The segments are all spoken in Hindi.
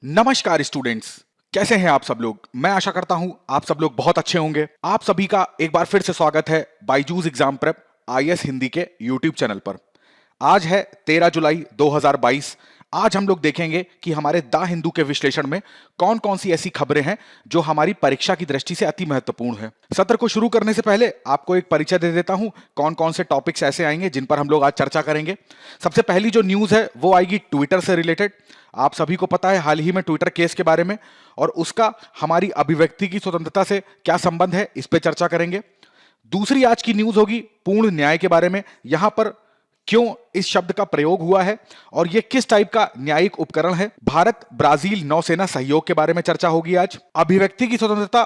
नमस्कार स्टूडेंट्स, कैसे हैं आप सब लोग। मैं आशा करता हूं आप सब लोग बहुत अच्छे होंगे। आप सभी का एक बार फिर से स्वागत है Byju's exam prep IAS Hindi के यूट्यूब चैनल पर। आज है 13 जुलाई 2022। आज हम लोग देखेंगे कि हमारे द हिंदू के विश्लेषण में कौन कौन सी ऐसी खबरें हैं जो हमारी परीक्षा की दृष्टि से अति महत्वपूर्ण है। सत्र को शुरू करने से पहले आपको एक परिचय दे देता हूं, कौन कौन से टॉपिक्स ऐसे आएंगे जिन पर हम लोग आज चर्चा करेंगे। सबसे पहली जो न्यूज है वो आएगी ट्विटर से रिलेटेड। आप सभी को पता है हाल ही में ट्विटर केस के बारे में और उसका हमारी अभिव्यक्ति की स्वतंत्रता से क्या संबंध है, इस पे चर्चा करेंगे। दूसरी आज की न्यूज होगी पूर्ण न्याय के बारे में। यहां पर क्यों इस शब्द का प्रयोग हुआ है और यह किस टाइप का न्यायिक उपकरण है। भारत ब्राजील नौसेना सहयोग के बारे में चर्चा होगी आज। अभिव्यक्ति की स्वतंत्रता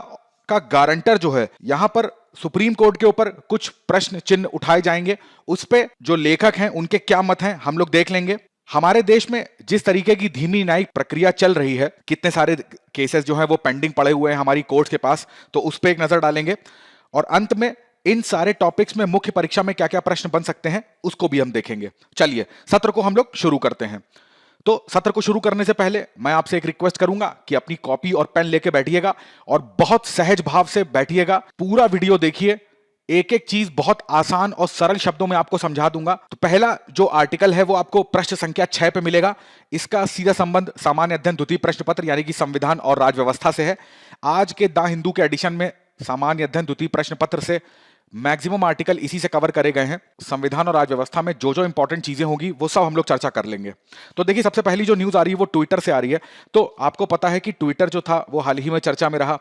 का गारंटर जो है, यहां पर सुप्रीम कोर्ट के ऊपर कुछ प्रश्न चिन्ह उठाए जाएंगे, उस पे जो लेखक हैं उनके क्या मत हैं हम लोग देख लेंगे। हमारे देश में जिस तरीके की धीमी न्यायिक प्रक्रिया चल रही है, कितने सारे केसेस जो हैं वो पेंडिंग पड़े हुए हैं हमारी कोर्ट्स के पास, तो उस पर एक नजर डालेंगे। और अंत में इन सारे टॉपिक्स में मुख्य परीक्षा में क्या क्या प्रश्न बन सकते हैं उसको भी हम देखेंगे। चलिए सत्र को हम लोग शुरू करते हैं। तो सत्र को शुरू करने से पहले मैं आपसे एक रिक्वेस्ट करूंगा कि अपनी कॉपी और पेन लेके बैठिएगा और बहुत सहज भाव से बैठिएगा। पूरा वीडियो देखिए, एक एक चीज बहुत आसान और सरल शब्दों में आपको समझा दूंगा। तो पहला जो आर्टिकल है वो आपको प्रश्न संख्या 6 पे मिलेगा। इसका सीधा संबंध सामान्य अध्ययन द्वितीय प्रश्न पत्र यानी कि संविधान और राज्य व्यवस्था से है। आज के द हिंदू के एडिशन में सामान्य अध्ययन द्वितीय प्रश्न पत्र से मैक्सिमम आर्टिकल इसी से कवर करे गए हैं। संविधान और राज्य व्यवस्था में जो जो इंपॉर्टेंट चीजें होंगी वो सब हम लोग चर्चा कर लेंगे। तो देखिए सबसे पहली जो न्यूज आ रही है वो ट्विटर से आ रही है। तो आपको पता है कि ट्विटर जो था वो हाल ही में चर्चा में रहा।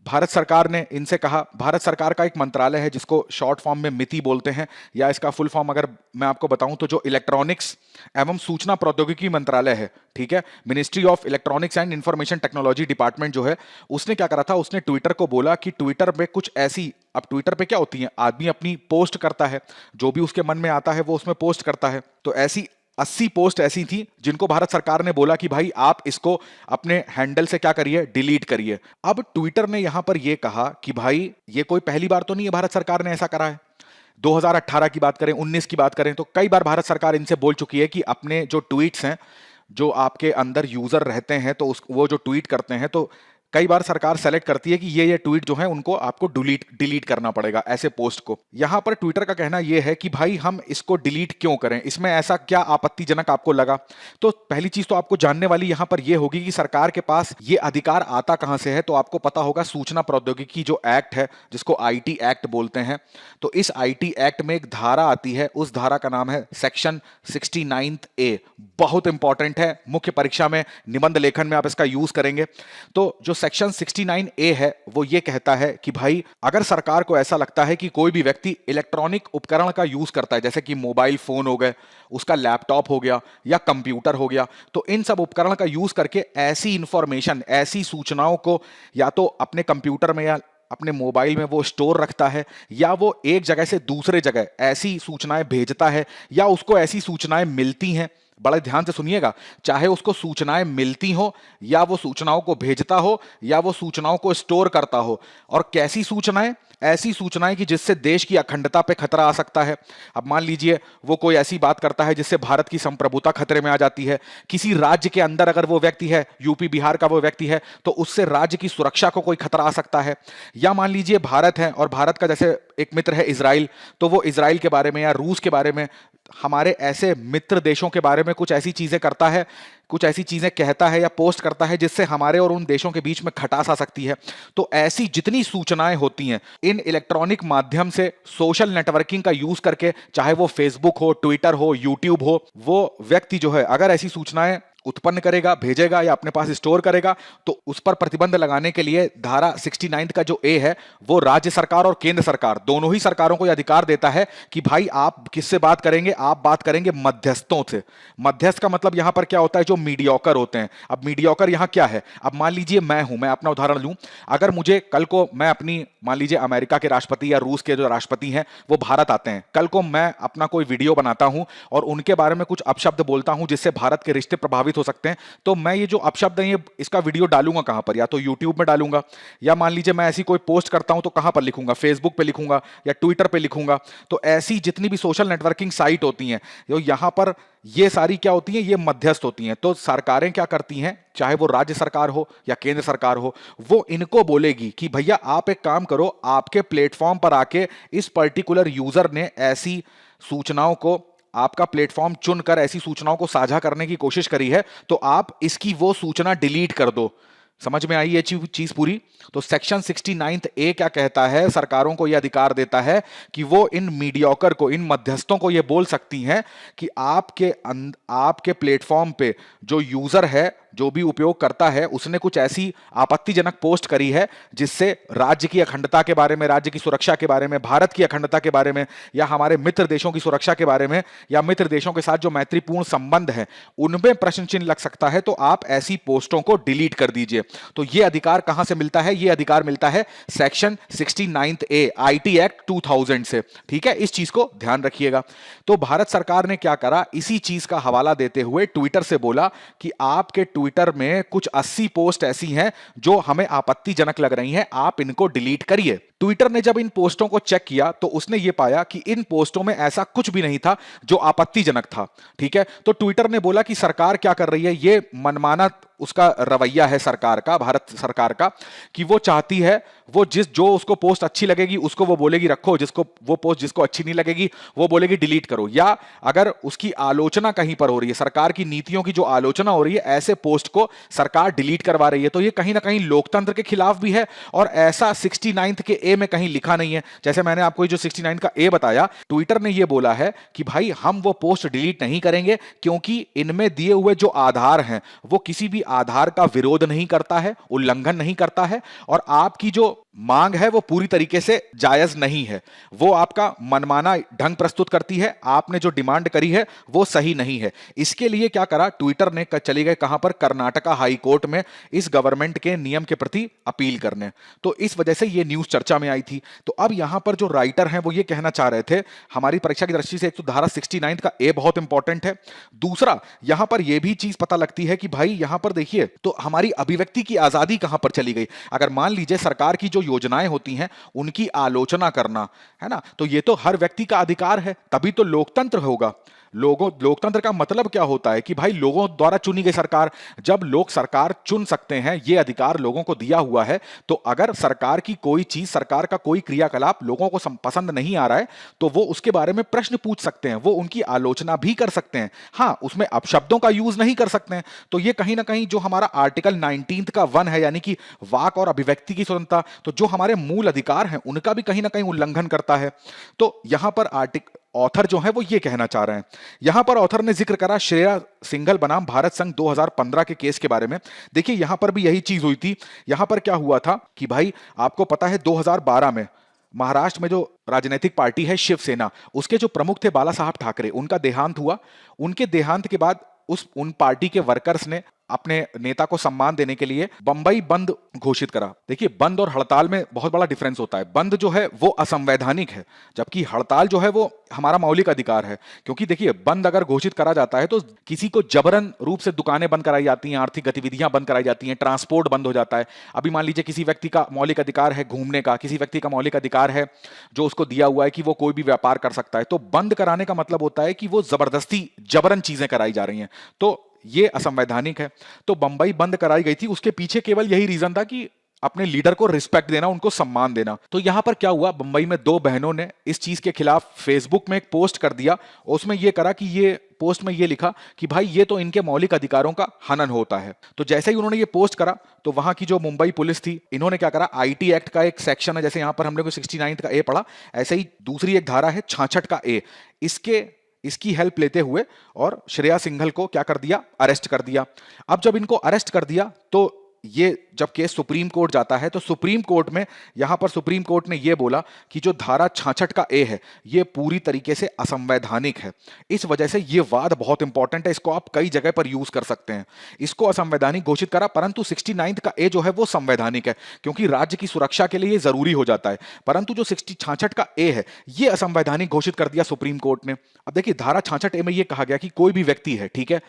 भारत सरकार ने इनसे कहा, भारत सरकार का एक मंत्रालय है जिसको शॉर्ट फॉर्म में मिति बोलते हैं, या इसका फुल फॉर्म अगर मैं आपको बताऊं तो जो इलेक्ट्रॉनिक्स एवं सूचना प्रौद्योगिकी मंत्रालय है, ठीक है, ministry of electronics and information technology department जो है, उसने क्या करा था, उसने ट्विटर को बोला कि ट्विटर में कुछ ऐसी, अब ट्विटर पे क्या होती है, आदमी अपनी पोस्ट करता है, जो भी उसके मन में आता है वो उसमें पोस्ट करता है। तो ऐसी 80 पोस्ट ऐसी थी जिनको भारत सरकार ने बोला कि भाई आप इसको अपने हैंडल से क्या करिए, डिलीट करिए। अब ट्विटर ने यहां पर यह कहा कि भाई ये कोई पहली बार तो नहीं है भारत सरकार ने ऐसा करा है। 2018 की बात करें, 19 की बात करें तो कई बार भारत सरकार इनसे बोल चुकी है कि अपने जो ट्वीट्स हैं, जो आपके अंदर यूजर रहते हैं तो वो जो ट्वीट करते हैं, तो कई बार सरकार सेलेक्ट करती है कि ये ट्वीट जो है उनको आपको डिलीट करना पड़ेगा ऐसे पोस्ट को। यहां पर ट्विटर का कहना यह है कि भाई हम इसको डिलीट क्यों करें, इसमें ऐसा क्या आपत्तिजनक आपको लगा। तो पहली चीज तो आपको जानने वाली यहां पर यह होगी कि सरकार के पास ये अधिकार आता कहां से है। तो आपको पता होगा सूचना प्रौद्योगिकी जो एक्ट है जिसको आईटी एक्ट बोलते हैं, तो इस आईटी एक्ट में एक धारा आती है, उस धारा का नाम है सेक्शन 69A। बहुत इंपॉर्टेंट है, मुख्य परीक्षा में निबंध लेखन में आप इसका यूज करेंगे। तो जो सेक्शन 69A है वो ये कहता है कि भाई अगर सरकार को ऐसा लगता है कि कोई भी व्यक्ति इलेक्ट्रॉनिक उपकरण का यूज करता है, जैसे कि मोबाइल फोन हो गए, उसका लैपटॉप हो गया या कंप्यूटर हो गया, तो इन सब उपकरण का यूज करके ऐसी इंफॉर्मेशन, ऐसी सूचनाओं को या तो अपने कंप्यूटर में या अपने मोबाइल में वो स्टोर रखता है, या वो एक जगह से दूसरे जगह ऐसी सूचनाएं भेजता है, या उसको ऐसी सूचनाएं मिलती हैं। बड़े ध्यान से सुनिएगा, चाहे उसको सूचनाएं मिलती हो या वो सूचनाओं को भेजता हो या वो सूचनाओं को स्टोर करता हो। और कैसी सूचनाएं, ऐसी सूचनाएं कि जिससे देश की अखंडता पे खतरा आ सकता है। अब मान लीजिए वो कोई ऐसी बात करता है जिससे भारत की संप्रभुता खतरे में आ जाती है, किसी राज्य के अंदर अगर वो व्यक्ति है, यूपी बिहार का वो व्यक्ति है, तो उससे राज्य की सुरक्षा को कोई खतरा आ सकता है। या मान लीजिए भारत है और भारत का जैसे एक मित्र है इजराइल, तो वो इजराइल के बारे में या रूस के बारे में, हमारे ऐसे मित्र देशों के बारे में कुछ ऐसी चीजें करता है, कुछ ऐसी चीजें कहता है या पोस्ट करता है जिससे हमारे और उन देशों के बीच में खटास आ सकती है। तो ऐसी जितनी सूचनाएं होती हैं इन इलेक्ट्रॉनिक माध्यम से, सोशल नेटवर्किंग का यूज करके, चाहे वो फेसबुक हो, ट्विटर हो, यूट्यूब हो, वो व्यक्ति जो है अगर ऐसी सूचनाएं उत्पन्न करेगा, भेजेगा या अपने पास स्टोर करेगा, तो उस पर प्रतिबंध लगाने के लिए धारा 69 का जो ए है वो राज्य सरकार और केंद्र सरकार दोनों ही सरकारों को यह अधिकार देता है कि भाई आप किससे बात करेंगे, आप बात करेंगे मध्यस्थों से। मध्यस्थ का मतलब यहां पर क्या होता है, जो मीडियोकर होते हैं। अब मीडियोकर यहां क्या है, अब मान लीजिए मैं अपना उदाहरण लूं, अगर मुझे कल को, मैं अपनी, मान लीजिए अमेरिका के राष्ट्रपति या रूस के जो राष्ट्रपति हैं वो भारत आते हैं, कल को मैं अपना कोई वीडियो बनाता हूं और उनके बारे में कुछ अपशब्द बोलता हूं जिससे भारत के रिश्ते प्रभावित प्रभावित हो सकते हैं। तो मैं ये जो अपशब्द है, ये इसका वीडियो डालूंगा कहां पर, या तो यूट्यूब में डालूंगा, या मान लीजिए मैं ऐसी कोई पोस्ट करता हूं तो कहां पर लिखूंगा, फेसबुक पे लिखूंगा या ट्विटर पे लिखूंगा। तो ऐसी जितनी भी सोशल नेटवर्किंग साइट होती हैं, तो यहां पर ये सारी क्या होती हैं, ये मध्यस्थ होती हैं। तो सरकारें क्या करती हैं, चाहे वो राज्य सरकार हो या केंद्र सरकार हो, वो इनको बोलेगी कि भैया आप एक काम करो, आपके प्लेटफॉर्म पर आके इस पर्टिकुलर यूजर ने ऐसी सूचनाओं को, आपका प्लेटफॉर्म चुनकर ऐसी सूचनाओं को साझा करने की कोशिश करी है, तो आप इसकी वो सूचना डिलीट कर दो। समझ में आई ये चीज पूरी? तो सेक्शन 69 ए क्या कहता है, सरकारों को यह अधिकार देता है कि वो इन मीडियोकर को, इन मध्यस्थों को यह बोल सकती हैं कि आपके प्लेटफॉर्म पे जो यूजर है, जो भी उपयोग करता है, उसने कुछ ऐसी आपत्तिजनक पोस्ट करी है जिससे राज्य की अखंडता के बारे में, राज्य की सुरक्षा के बारे में, भारत की अखंडता के बारे में, या हमारे मित्र देशों की सुरक्षा के बारे में, या मित्र देशों के साथ जो मैत्रीपूर्ण संबंध है उनमें प्रश्न चिन्ह लग सकता है, तो आप ऐसी पोस्टों को डिलीट कर दीजिए। तो यह अधिकार कहां से मिलता है? यह अधिकार मिलता है सेक्शन 69 ए आईटी एक्ट 2000 से। ठीक है, इस चीज को ध्यान रखिएगा। तो भारत सरकार ने क्या करा, इसी चीज का हवाला देते हुए ट्विटर से बोला कि आपके ट्विटर में कुछ 80 पोस्ट ऐसी हैं जो हमें आपत्तिजनक लग रही हैं, आप इनको डिलीट करिए। ट्विटर ने जब इन पोस्टों को चेक किया तो उसने यह पाया कि इन पोस्टों में ऐसा कुछ भी नहीं था जो आपत्तिजनक था। ठीक है, तो ट्विटर ने बोला कि सरकार क्या कर रही है, यह मनमाना उसका रवैया है सरकार का, भारत सरकार का, कि वो चाहती है वो जो उसको पोस्ट अच्छी लगेगी उसको वो बोलेगी रखो, वो पोस्ट जिसको अच्छी नहीं लगेगी वो बोलेगी डिलीट करो। या अगर उसकी आलोचना कहीं पर हो रही है, सरकार की नीतियों की जो आलोचना हो रही है, ऐसे पोस्ट को सरकार डिलीट करवा रही है। तो ये कहीं ना कहीं लोकतंत्र के खिलाफ भी है, और ऐसा 69 के ए में कहीं लिखा नहीं है। जैसे मैंने आपको जो 69 का ए बताया, ट्विटर ने ये बोला है कि भाई हम वो पोस्ट डिलीट नहीं करेंगे क्योंकि इनमें दिए हुए जो आधार हैं वो किसी भी आधार का विरोध नहीं करता है, उल्लंघन नहीं करता है, और आपकी जो मांग है वो पूरी तरीके से जायज नहीं है, वो आपका मनमाना ढंग प्रस्तुत करती है, आपने जो डिमांड करी है वो सही नहीं है। इसके लिए क्या करा ट्विटर ने, चले गए कहां पर, कर्नाटका हाई कोर्ट में इस गवर्नमेंट के नियम के प्रति अपील करने। तो इस वजह से ये न्यूज चर्चा में आई थी। तो अब यहां पर जो राइटर हैं वो ये कहना चाह रहे थे, हमारी परीक्षा की दृष्टि से एक तो धारा 69 का ए बहुत इंपॉर्टेंट है, दूसरा यहां पर यह भी चीज पता लगती है कि भाई यहां पर देखिए तो हमारी अभिव्यक्ति की आजादी कहां पर चली गई। अगर मान लीजिए सरकार की जो योजनाएं होती हैं उनकी आलोचना करना है ना, तो ये तो हर व्यक्ति का अधिकार है, तभी तो लोकतंत्र होगा। लोकतंत्र का मतलब क्या होता है कि भाई लोगों द्वारा चुनी गई सरकार, जब लोग सरकार चुन सकते हैं, ये अधिकार लोगों को दिया हुआ है, तो अगर सरकार की कोई चीज, सरकार का कोई क्रियाकलाप लोगों को पसंद नहीं आ रहा है तो वो उसके बारे में प्रश्न पूछ सकते हैं, वो उनकी आलोचना भी कर सकते हैं। हां, उसमें अपशब्दों का यूज नहीं कर सकते हैं। तो ये कहीं ना कहीं जो हमारा आर्टिकल 19 का 1 है, यानी कि वाक और अभिव्यक्ति की स्वतंत्रता, तो जो हमारे मूल अधिकार हैं उनका भी कहीं ना कहीं उल्लंघन करता है। तो यहां पर ऑथर जो है वो ये कहना चाह रहे हैं। यहां पर ऑथर ने जिक्र करा श्रेया सिंघल बनाम भारत संघ 2015 के केस के बारे में। देखिए यहां पर भी यही चीज हुई थी। यहां पर क्या हुआ था कि भाई आपको पता है 2012 में महाराष्ट्र में जो राजनीतिक पार्टी है शिवसेना, उसके जो प्रमुख थे बाला साहब ठाकरे, उनका देहांत हुआ। उनके देहांत के बाद उन पार्टी के वर्कर्स ने अपने नेता को सम्मान देने के लिए बंबई बंद घोषित करा। देखिए बंद और हड़ताल में बहुत बड़ा डिफरेंस होता है। बंद जो है वो असंवैधानिक है, जबकि हड़ताल जो है वो हमारा मौलिक अधिकार है। क्योंकि देखिए बंद अगर घोषित करा जाता है तो किसी को जबरन रूप से दुकानें बंद कराई जाती हैं, आर्थिक गतिविधियां बंद कराई जाती हैं, ट्रांसपोर्ट बंद हो जाता है। अभी मान लीजिए किसी व्यक्ति का मौलिक अधिकार है घूमने का, किसी व्यक्ति का मौलिक अधिकार है जो उसको दिया हुआ है कि वो कोई भी व्यापार कर सकता है, तो बंद कराने का मतलब होता है कि वो जबरदस्ती जबरन चीजें कराई जा रही हैं, तो ये असंवैधानिक है। तो बंबई बंद कराई गई थी, उसके पीछे केवल यही रीजन था कि अपने लीडर को रिस्पेक्ट देना, उनको सम्मान देना। तो यहां पर क्या हुआ, बंबई में दो बहनों ने इस चीज के खिलाफ फेसबुक में एक पोस्ट कर दिया। उसमें यह करा कि ये पोस्ट में ये लिखा कि भाई ये तो इनके मौलिक अधिकारों का हनन होता है। तो जैसे ही उन्होंने ये पोस्ट करा तो वहां की जो मुंबई पुलिस थी, इन्होंने क्या करा, आईटी एक्ट का एक सेक्शन है, जैसे यहां पर हमने को 69 का ए पढ़ा, ऐसे ही दूसरी एक धारा है 66 का ए, इसकी हेल्प लेते हुए और श्रेया सिंघल को क्या कर दिया, अरेस्ट कर दिया। अब जब इनको अरेस्ट कर दिया तो ये जब केस सुप्रीम कोर्ट जाता है तो सुप्रीम कोर्ट में यहां पर सुप्रीम कोर्ट ने यह बोला कि जो धारा 66 का ए है ये पूरी तरीके से असंवैधानिक है। इस वजह से ये वाद बहुत इंपॉर्टेंट है, इसको आप कई जगह पर यूज कर सकते हैं। इसको असंवैधानिक घोषित करा, परंतु 69 का ए जो है वो संवैधानिक है क्योंकि राज्य की सुरक्षा के लिए ये जरूरी हो जाता है। परंतु जो 66 का ए है ये असंवैधानिक घोषित कर दिया सुप्रीम कोर्ट ने। अब देखिए धारा 66 ए में ये कहा गया कि कोई भी व्यक्ति है, ठीक है,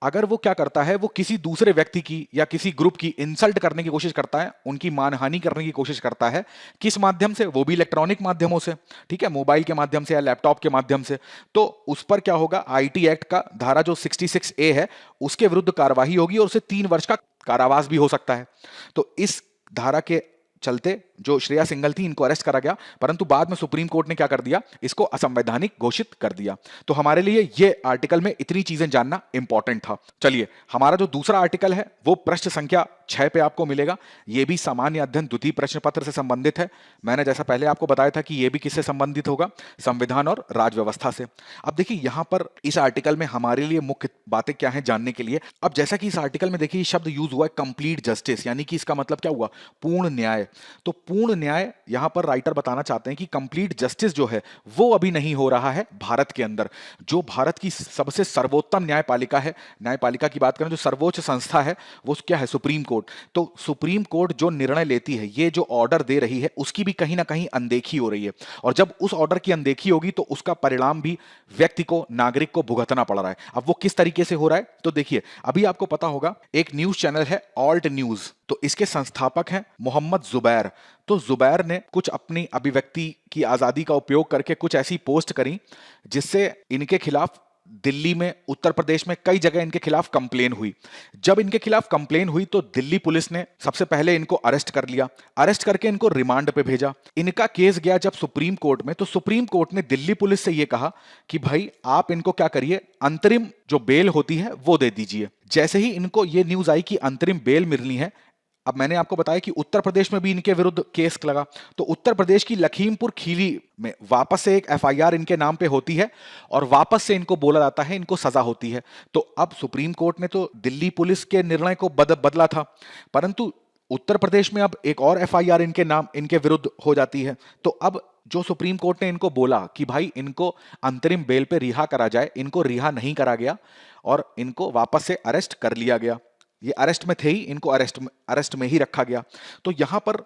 अगर वो क्या करता है, वो किसी दूसरे व्यक्ति की या किसी ग्रुप की इंसल्ट करने की कोशिश करता है, उनकी मानहानि करने की कोशिश करता है, किस माध्यम से? वो भी इलेक्ट्रॉनिक माध्यमों से, ठीक है, मोबाइल के माध्यम से या लैपटॉप के माध्यम से, तो उस पर क्या होगा? आईटी एक्ट का धारा जो 66A है, उसके विरुद्ध कार्यवाही होगी और उसे 3 वर्ष का कारावास भी हो सकता है। तो इस धारा के चलते जो श्रेया सिंघल थी, इनको अरेस्ट करा गया, परंतु बाद में सुप्रीम कोर्ट ने क्या कर दिया? इसको असंवैधानिक घोषित कर दिया। तो हमारे लिए ये आर्टिकल में इतनी चीजें जानना इंपॉर्टेंट था। चलिए, हमारा जो दूसरा आर्टिकल है वो पृष्ठ संख्या 6 पे आपको मिलेगा। ये भी सामान्य अध्ययन द्वितीय प्रश्न पत्र से संबंधित है। मैंने जैसा पहले आपको बताया था कि ये भी किससे संबंधित होगा? संविधान और राज व्यवस्था से। अब देखिए, यहां पर इस आर्टिकल में हमारे लिए मुख्य बातें क्या हैं जानने के लिए। अब जैसा कि इस आर्टिकल में देखिए शब्द यूज हुआ है कंप्लीट जस्टिस, यानी कि इसका मतलब क्या हुआ? पूर्ण न्याय। तो पूर्ण न्याय यहां पर राइटर बताना चाहते हैं कि कंप्लीट जस्टिस जो है वो अभी नहीं हो रहा है भारत के अंदर। जो भारत की सबसे सर्वोत्तम न्यायपालिका है, न्यायपालिका की बात करें, जो सर्वोच्च संस्था है, वो क्या है? Supreme court. तो सुप्रीम कोर्ट जो निर्णय लेती है, ये जो ऑर्डर दे रही है, उसकी भी कहीं ना कहीं अनदेखी हो रही है। और जब उस ऑर्डर की अनदेखी होगी तो उसका परिणाम भी व्यक्ति को, नागरिक को भुगतना पड़ रहा है। अब वो किस तरीके से हो रहा है? तो देखिए, अभी आपको पता होगा एक न्यूज चैनल है ऑल्ट न्यूज, तो इसके संस्थापक हैं मोहम्मद जुबैर। तो जुबैर ने कुछ अपनी अभिव्यक्ति की आजादी का उपयोग करके कुछ ऐसी पोस्ट करी जिससे इनके खिलाफ दिल्ली में, उत्तर प्रदेश में कई जगह इनके खिलाफ कंप्लेन हुई। जब इनके खिलाफ कंप्लेन हुई तो दिल्ली पुलिस ने सबसे पहले इनको अरेस्ट कर लिया, अरेस्ट करके इनको रिमांड पे भेजा। इनका केस गया जब सुप्रीम कोर्ट में, तो सुप्रीम कोर्ट ने दिल्ली पुलिस से यह कहा कि भाई आप इनको क्या करिए, अंतरिम जो बेल होती है वो दे दीजिए। जैसे ही इनको ये न्यूज आई कि अंतरिम बेल मिलनी है, अब मैंने आपको बताया कि उत्तर प्रदेश में भी इनके विरुद्ध केस लगा, तो उत्तर प्रदेश की लखीमपुर खीरी में वापस से एक एफआईआर इनके नाम पे होती है और वापस से इनको बोला जाता है इनको सजा होती है। तो अब सुप्रीम कोर्ट ने तो दिल्ली पुलिस के निर्णय को बदला था, परंतु उत्तर प्रदेश में अब एक और एफआईआर इनके नाम, इनके विरुद्ध हो जाती है। तो अब जो सुप्रीम कोर्ट ने इनको बोला कि भाई इनको अंतरिम बेल पे रिहा करा जाए, इनको रिहा नहीं करा गया और इनको वापस से अरेस्ट कर लिया गया। ये अरेस्ट में थे ही, इनको अरेस्ट में ही रखा गया। तो यहां पर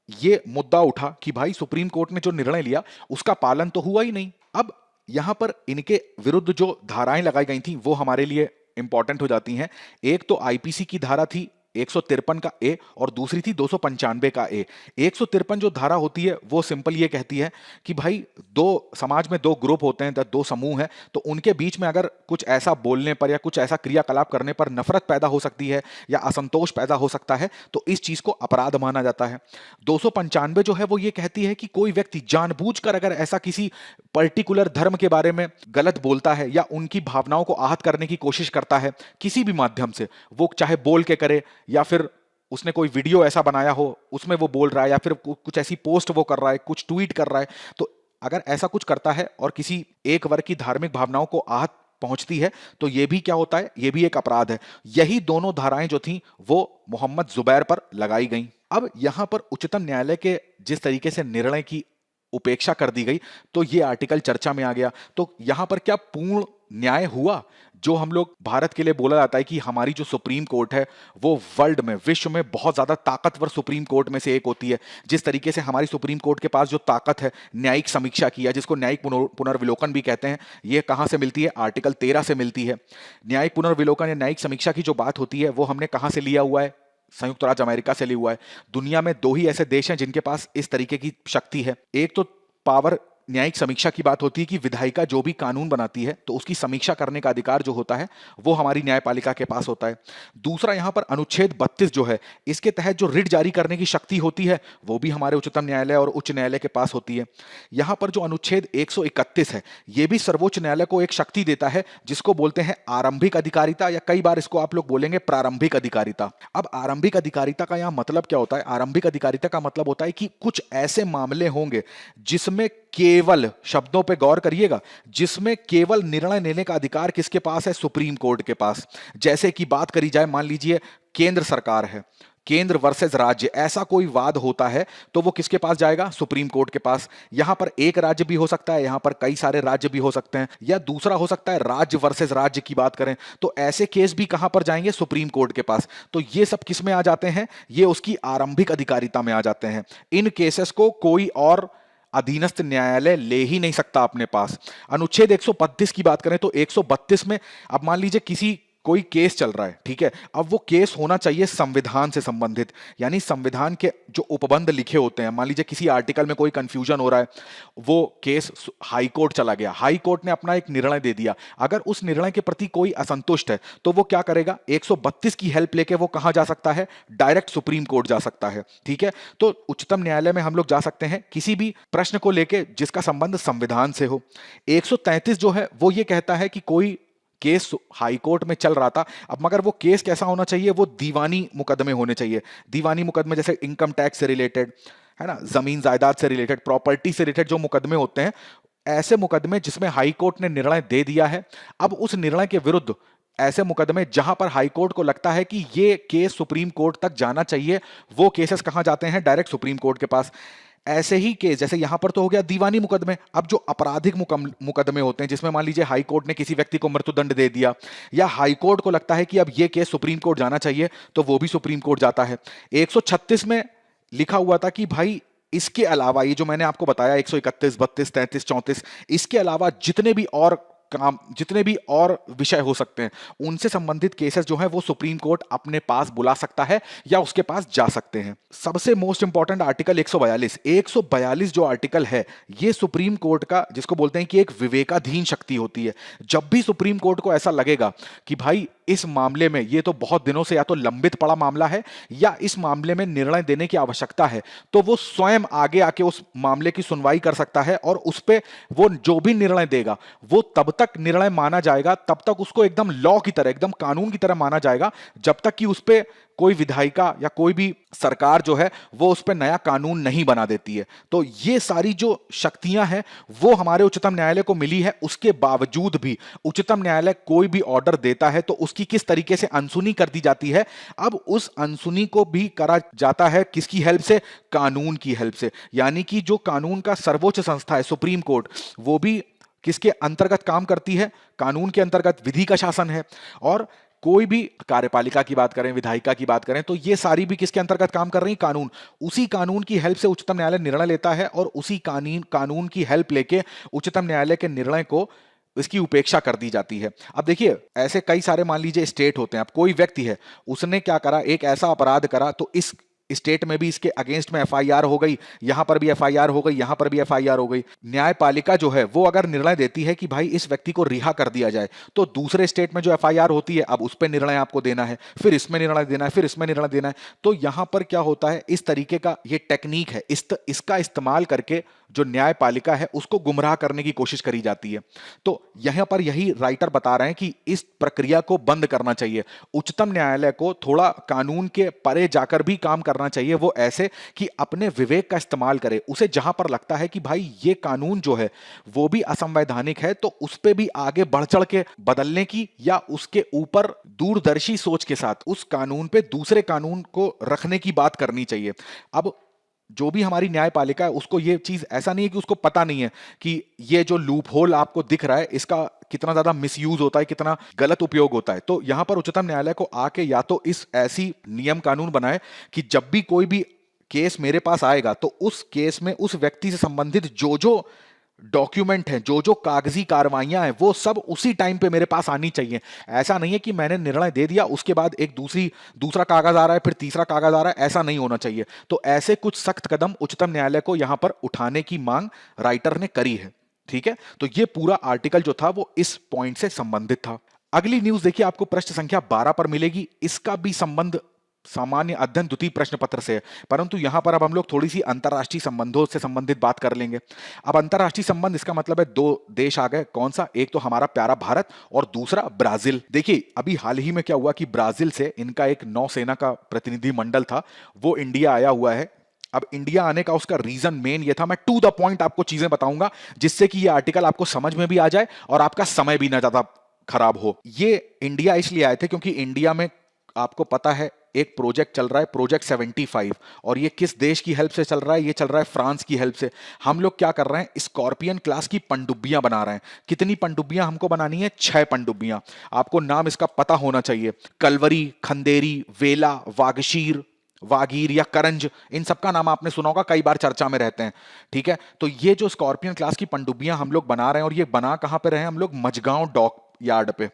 ये मुद्दा उठा कि भाई सुप्रीम कोर्ट ने जो निर्णय लिया उसका पालन तो हुआ ही नहीं। अब यहां पर इनके विरुद्ध जो धाराएं लगाई गई थी वो हमारे लिए इंपॉर्टेंट हो जाती हैं। एक तो आईपीसी की धारा थी 153 का ए और दूसरी थी 295 का ए। 153 जो धारा होती है वो सिंपल ये कहती है कि भाई दो समाज में दो ग्रुप होते हैं, दो समूह हैं, तो उनके बीच में अगर कुछ ऐसा बोलने पर या कुछ ऐसा क्रियाकलाप करने पर नफरत पैदा हो सकती है या असंतोष पैदा हो सकता है तो इस चीज को अपराध माना जाता है। 295 जो है वो ये कहती है कि कोई व्यक्ति जानबूझकर अगर ऐसा किसी पर्टिकुलर धर्म के बारे में गलत बोलता है या उनकी भावनाओं को आहत करने की कोशिश करता है किसी भी माध्यम से, वो चाहे बोल के करे या फिर उसने कोई वीडियो ऐसा बनाया हो उसमें वो बोल रहा है या फिर कुछ ऐसी पोस्ट वो कर रहा है, कुछ ट्वीट कर रहा है, तो अगर ऐसा कुछ करता है और किसी एक वर्ग की धार्मिक भावनाओं को आहत पहुंचती है तो यह भी क्या होता है? यह भी एक अपराध है। यही दोनों धाराएं जो थी वो मोहम्मद जुबैर पर लगाई गई। अब यहां पर उच्चतम न्यायालय के जिस तरीके से निर्णय की उपेक्षा कर दी गई तो यह आर्टिकल चर्चा में आ गया। तो यहां पर क्या पूर्ण न्याय हुआ? जो हम लोग भारत के लिए बोला जाता है कि हमारी जो सुप्रीम कोर्ट है वो वर्ल्ड में, विश्व में बहुत ज्यादा ताकतवर सुप्रीम कोर्ट में से एक होती है। जिस तरीके से हमारी सुप्रीम कोर्ट के पास जो ताकत है न्यायिक समीक्षा की है, जिसको न्यायिक पुनर्विलोकन भी कहते हैं, ये कहां से मिलती है? आर्टिकल 13 से मिलती है। न्यायिक पुनर्विलोकन या न्यायिक समीक्षा की जो बात होती है वो हमने कहां से लिया हुआ है? संयुक्त राज्य अमेरिका से लिया हुआ है। दुनिया में दो ही ऐसे देश हैं जिनके पास इस तरीके की शक्ति है। एक तो पावर न्यायिक समीक्षा की बात होती है कि विधायिका जो भी कानून बनाती है तो उसकी समीक्षा करने का अधिकार जो होता है वो हमारी न्यायपालिका के पास होता है। दूसरा, यहां पर अनुच्छेद 32 जो है, इसके तहत जो रिट जारी करने की शक्ति होती है वो भी हमारे उच्चतम न्यायालय और उच्च न्यायालय के पास होती है। यहां पर जो अनुच्छेद 131 है ये भी सर्वोच्च न्यायालय को एक शक्ति देता है जिसको बोलते हैं आरंभिक अधिकारिता, या कई बार इसको आप लोग बोलेंगे प्रारंभिक अधिकारिता। अब आरंभिक अधिकारिता का यहां मतलब क्या होता है? आरंभिक अधिकारिता का मतलब होता है कि कुछ ऐसे मामले होंगे जिसमें केवल, शब्दों पे गौर करिएगा, जिसमें केवल निर्णय लेने का अधिकार किसके पास है? सुप्रीम कोर्ट के पास। जैसे कि बात करी जाए, मान लीजिए केंद्र सरकार है, केंद्र वर्सेस राज्य, ऐसा कोई वाद होता है तो वो किसके पास जाएगा? सुप्रीम कोर्ट के पास। यहां पर एक राज्य भी हो सकता है, यहां पर कई सारे राज्य भी हो सकते हैं, या दूसरा हो सकता है राज्य वर्सेस राज्य की बात करें तो ऐसे केस भी कहां पर जाएंगे? सुप्रीम कोर्ट के पास। तो ये सब किस में आ जाते हैं? ये उसकी आरंभिक अधिकारिता में आ जाते हैं। इन केसेस को कोई और अधीनस्थ न्यायालय ले ही नहीं सकता अपने पास। अनुच्छेद 132 की बात करें तो 132 में अब मान लीजिए किसी कोई केस चल रहा है, ठीक है। अब वो केस होना चाहिए संविधान से संबंधित, यानी संविधान के जो उपबंध लिखे होते हैं। मान लीजिए किसी आर्टिकल में कोई कंफ्यूजन हो रहा है, वो केस हाई कोर्ट चला गया, हाई कोर्ट ने अपना एक निर्णय दे दिया। अगर उस निर्णय के प्रति कोई असंतुष्ट है तो वो क्या करेगा, 132 की हेल्प लेके वो कहां जा सकता है, डायरेक्ट सुप्रीम कोर्ट जा सकता है, ठीक है। तो उच्चतम न्यायालय में हम लोग जा सकते हैं किसी भी प्रश्न को लेके जिसका संबंध संविधान से हो। 133 जो है वो ये कहता है कि कोई केस हाई कोर्ट में चल रहा था, अब मगर वो केस कैसा होना चाहिए, वो दीवानी मुकदमे होने चाहिए। दीवानी मुकदमे जैसे इनकम टैक्स से रिलेटेड, है ना, जमीन जायदाद से रिलेटेड, प्रॉपर्टी से रिलेटेड जो मुकदमे होते हैं, ऐसे मुकदमे जिसमें हाई कोर्ट ने निर्णय दे दिया है, अब उस निर्णय के विरुद्ध ऐसे मुकदमे जहां पर हाई कोर्ट को लगता है कि ये केस सुप्रीम कोर्ट तक जाना चाहिए, वो केसेस कहां जाते हैं, डायरेक्ट सुप्रीम कोर्ट के पास। ऐसे ही केस जैसे यहां पर तो हो गया दीवानी मुकदमे, अब जो आपराधिक मुकदमे होते हैं जिसमें मान लीजिए हाई कोर्ट ने किसी व्यक्ति को मृत्युदंड दे दिया, या हाई कोर्ट को लगता है कि अब ये केस सुप्रीम कोर्ट जाना चाहिए, तो वो भी सुप्रीम कोर्ट जाता है। 136 में लिखा हुआ था कि भाई इसके अलावा ये जो मैंने आपको बताया 131, 32, 33, 34, इसके अलावा जितने भी और विषय हो सकते हैं, उनसे संबंधित केसेस जो है वो सुप्रीम कोर्ट अपने पास बुला सकता है या उसके पास जा सकते हैं। सबसे मोस्ट इंपॉर्टेंट आर्टिकल 142, 142 जो आर्टिकल है, ये सुप्रीम कोर्ट का, जिसको बोलते हैं कि एक विवेकाधीन शक्ति होती है। जब भी सुप्रीम कोर्ट को ऐसा लगेगा कि भाई इस मामले में ये तो बहुत दिनों से या तो लंबित पड़ा मामला है या इस मामले में निर्णय देने की आवश्यकता है, तो वो स्वयं आगे आके उस मामले की सुनवाई कर सकता है और उस पे वो जो भी निर्णय देगा वो तब तक निर्णय माना जाएगा, तब तक उसको एकदम लॉ की तरह, एकदम कानून की तरह माना जाएगा, जब तक कि उस पे कोई विधायिका या कोई भी सरकार जो है वो उस पर नया कानून नहीं बना देती है। तो ये सारी जो शक्तियां हैं वो हमारे उच्चतम न्यायालय को मिली है। उसके बावजूद भी उच्चतम न्यायालय कोई भी ऑर्डर देता है तो उसकी किस तरीके से अनसुनी कर दी जाती है। अब उस अनसुनी को भी करा जाता है किसकी हेल्प से, कानून की हेल्प से। यानी कि जो कानून का सर्वोच्च संस्था है सुप्रीम कोर्ट, वो भी किसके अंतर्गत काम करती है, कानून के अंतर्गत, विधि का शासन है। और कोई भी कार्यपालिका की बात करें, विधायिका की बात करें, तो ये सारी भी किसके अंतर्गत काम कर रही है, कानून। उसी कानून की हेल्प से उच्चतम न्यायालय निर्णय लेता है और उसी कानून की हेल्प लेके उच्चतम न्यायालय के निर्णय को इसकी उपेक्षा कर दी जाती है। अब देखिए ऐसे कई सारे मान लीजिए स्टेट होते हैं। अब कोई व्यक्ति है, उसने क्या करा, एक ऐसा अपराध करा, तो इस स्टेट में भी इसके अगेंस्ट में एफआईआर हो गई, यहां पर भी एफआईआर हो गई, यहां पर भी एफआईआर हो गई। न्यायपालिका जो है वो अगर निर्णय देती है कि भाई इस व्यक्ति को रिहा कर दिया जाए, तो दूसरे स्टेट में जो एफआईआर होती है अब उस पर निर्णय आपको देना है, फिर इसमें निर्णय देना है, फिर इसमें निर्णय देना है। तो यहां पर क्या होता है, इस तरीके का ये टेक्निक है, इसका इस्तेमाल करके जो न्यायपालिका है उसको गुमराह करने की कोशिश करी जाती है। तो यहां पर यही राइटर बता रहे हैं कि इस प्रक्रिया को बंद करना चाहिए। उच्चतम न्यायालय को थोड़ा कानून के परे जाकर भी काम करना चाहिए। वो ऐसे कि अपने विवेक का इस्तेमाल करे, उसे जहां पर लगता है कि भाई ये कानून जो है वो भी असंवैधानिक है, तो उस पर भी आगे बढ़ चढ़ के बदलने की या उसके ऊपर दूरदर्शी सोच के साथ उस कानून पे दूसरे कानून को रखने की बात करनी चाहिए। अब जो भी हमारी न्यायपालिका है उसको ये चीज ऐसा नहीं है कि उसको पता नहीं है कि ये जो लूप होल आपको दिख रहा है इसका कितना ज्यादा मिसयूज होता है, कितना गलत उपयोग होता है। तो यहां पर उच्चतम न्यायालय को आके या तो इस ऐसी नियम कानून बनाए कि जब भी कोई भी केस मेरे पास आएगा तो उस केस में उस व्यक्ति से संबंधित जो जो डॉक्यूमेंट हैं, जो जो कागजी कार्रवाइयां हैं, वो सब उसी टाइम पे मेरे पास आनी चाहिए। ऐसा नहीं है कि मैंने निर्णय दे दिया उसके बाद एक दूसरा कागज आ रहा है, फिर तीसरा कागज आ रहा है, ऐसा नहीं होना चाहिए। तो ऐसे कुछ सख्त कदम उच्चतम न्यायालय को यहां पर उठाने की मांग राइटर ने करी है। ठीक है, तो ये पूरा आर्टिकल जो था वो इस पॉइंट से संबंधित था। अगली न्यूज देखिए, आपको पृष्ठ संख्या 12 पर मिलेगी। इसका भी संबंध सामान्य अध्ययन द्वितीय प्रश्न पत्र से है, परंतु यहां पर अब हम लोग थोड़ी सी अंतरराष्ट्रीय संबंधों से संबंधित बात कर लेंगे। अब अंतरराष्ट्रीय संबंध, इसका मतलब है दो देश आ गए। कौन सा? एक तो हमारा प्यारा भारत और दूसरा ब्राजील। देखिए अभी हाल ही में क्या हुआ कि ब्राजील से इनका एक नौसेना का प्रतिनिधि मंडल था, वो इंडिया आया हुआ है। अब इंडिया आने का उसका रीजन मेन ये था, मैं टू द पॉइंट आपको चीजें बताऊंगा जिससे कि ये आर्टिकल आपको समझ में भी आ जाए और आपका समय भी ना ज्यादा खराब हो। ये इंडिया इसलिए आए थे क्योंकि इंडिया में आपको पता है एक प्रोजेक्ट चल रहा है, प्रोजेक्ट 75, और ये किस देश की हेल्प से चल रहा है? ये चल रहा है फ्रांस की हेल्प से। हम लोग क्या कर रहे हैं, स्कॉर्पियन क्लास की पनडुब्बियां बना रहे हैं। कितनी पनडुब्बियां हमको बनानी है? 6 पनडुब्बियां। आपको नाम इसका पता होना चाहिए, कलवरी, खंदेरी, वेला, वागशीर, वागीर या करंज, इन सबका नाम आपने सुना होगा, कई बार चर्चा में रहते हैं। ठीक है, तो ये जो स्कॉर्पियन क्लास की पनडुब्बियां हम लोग बना रहे हैं, और ये बना कहां पे रहे हैं हम लोग? मझगांव डॉक यार्ड पे।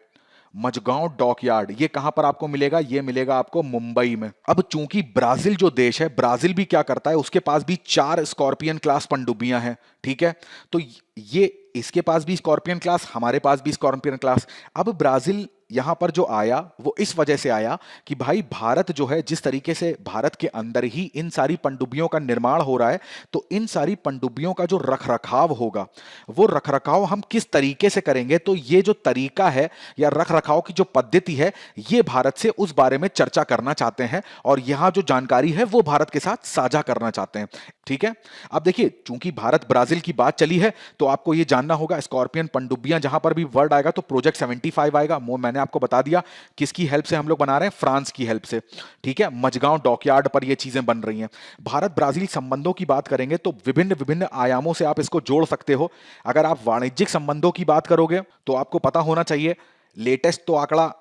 मजगांव डॉकयार्ड, ये कहां पर आपको मिलेगा? ये मिलेगा आपको मुंबई में। अब चूंकि ब्राजील जो देश है, ब्राजील भी क्या करता है, उसके पास भी 4 स्कॉर्पियन क्लास पनडुब्बियां हैं, ठीक है। तो ये इसके पास भी स्कॉर्पियन क्लास, हमारे पास भी स्कॉर्पियन क्लास। अब ब्राजील यहां पर जो आया वो इस वजह से आया कि भाई भारत जो है, जिस तरीके से भारत के अंदर ही इन सारी पनडुब्बियों का निर्माण हो रहा है, तो इन सारी पनडुब्बियों का जो रखरखाव होगा, वो रखरखाव हम किस तरीके से करेंगे, तो ये जो तरीका है या रखरखाव की जो पद्धति है, ये भारत से उस बारे में चर्चा करना चाहते हैं और यहां जो जानकारी है वो भारत के साथ साझा करना चाहते हैं, ठीक है। अब देखिए, चूंकि भारत ब्राजील की बात चली है तो आपको ये जानना होगा, स्कॉर्पियन पनडुब्बियां जहां पर भी वर्ड आएगा तो प्रोजेक्ट 75 आएगा। वो मैंने आपको बता दिया किसकी हेल्प से हम लोग बना रहे हैं, फ्रांस की हेल्प से, ठीक है। मजगांव डॉकयार्ड पर ये चीजें बन रही हैं। भारत ब्राजील संबंधों की बात करेंगे तो विभिन्न विभिन्न आयामों से आप इसको जोड़ सकते हो। अगर आप वाणिज्यिक संबंधों की बात करोगे तो आपको पता होना चाहिए, लेटेस्ट तो आंकड़ा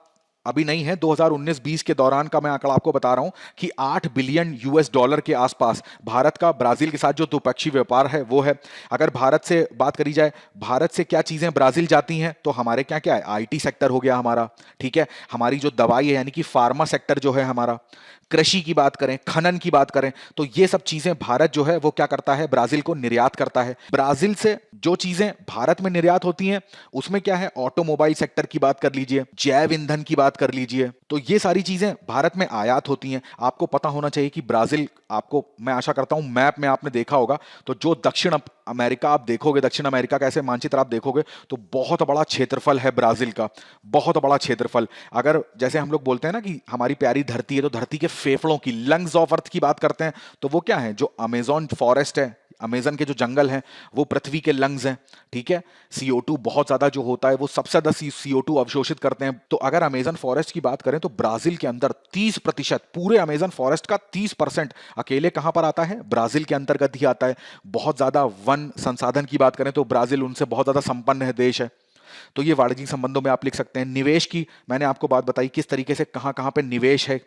अभी नहीं है, 2019-20 के दौरान का मैं आंकड़ा आपको बता रहा हूं कि 8 बिलियन यूएस डॉलर के आसपास भारत का ब्राजील के साथ जो द्विपक्षीय व्यापार है वो है। अगर भारत से बात करी जाए, भारत से क्या चीजें ब्राजील जाती हैं, तो हमारे क्या क्या है, आईटी सेक्टर हो गया हमारा, ठीक है। हमारी जो दवाई है यानी कि फार्मा सेक्टर जो है हमारा, कृषि की बात करें, खनन की बात करें, तो ये सब चीजें भारत जो है वो क्या करता है, ब्राजील को निर्यात करता है। ब्राजील से जो चीजें भारत में निर्यात होती हैं उसमें क्या है, ऑटोमोबाइल सेक्टर की बात कर लीजिए, जैव ईंधन की बात कर लीजिए, तो ये सारी चीजें भारत में आयात होती हैं। आपको पता होना चाहिए कि ब्राजील, आपको मैं आशा करता हूं मैप में आपने देखा होगा, तो जो दक्षिण अमेरिका आप देखोगे, दक्षिण अमेरिका का ऐसे मानचित्र आप देखोगे तो बहुत बड़ा क्षेत्रफल है ब्राजील का, बहुत बड़ा क्षेत्रफल। अगर जैसे हम लोग बोलते हैं ना कि हमारी प्यारी धरती है, तो धरती के फेफड़ों की, लंग्स ऑफ अर्थ की बात करते हैं, तो वो क्या है, जो अमेजॉन फॉरेस्ट है, अमेजन के जो जंगल हैं वो पृथ्वी के लंग्स हैं, ठीक है। CO2 बहुत ज्यादा जो होता है वो सबसे ज्यादा CO2 अवशोषित करते हैं। तो अगर अमेजन फॉरेस्ट की बात करें तो ब्राजील के अंदर 30%, पूरे अमेजन फॉरेस्ट का 30% अकेले कहां पर आता है, ब्राजील के अंतर्गत ही आता है। बहुत ज्यादा वन संसाधन की बात करें तो ब्राजील उनसे बहुत ज्यादा संपन्न है देश है। तो ये वाणिज्यिक संबंधों में आप लिख सकते हैं। निवेश की मैंने आपको बात बताई, किस तरीके से कहां कहां पे निवेश है,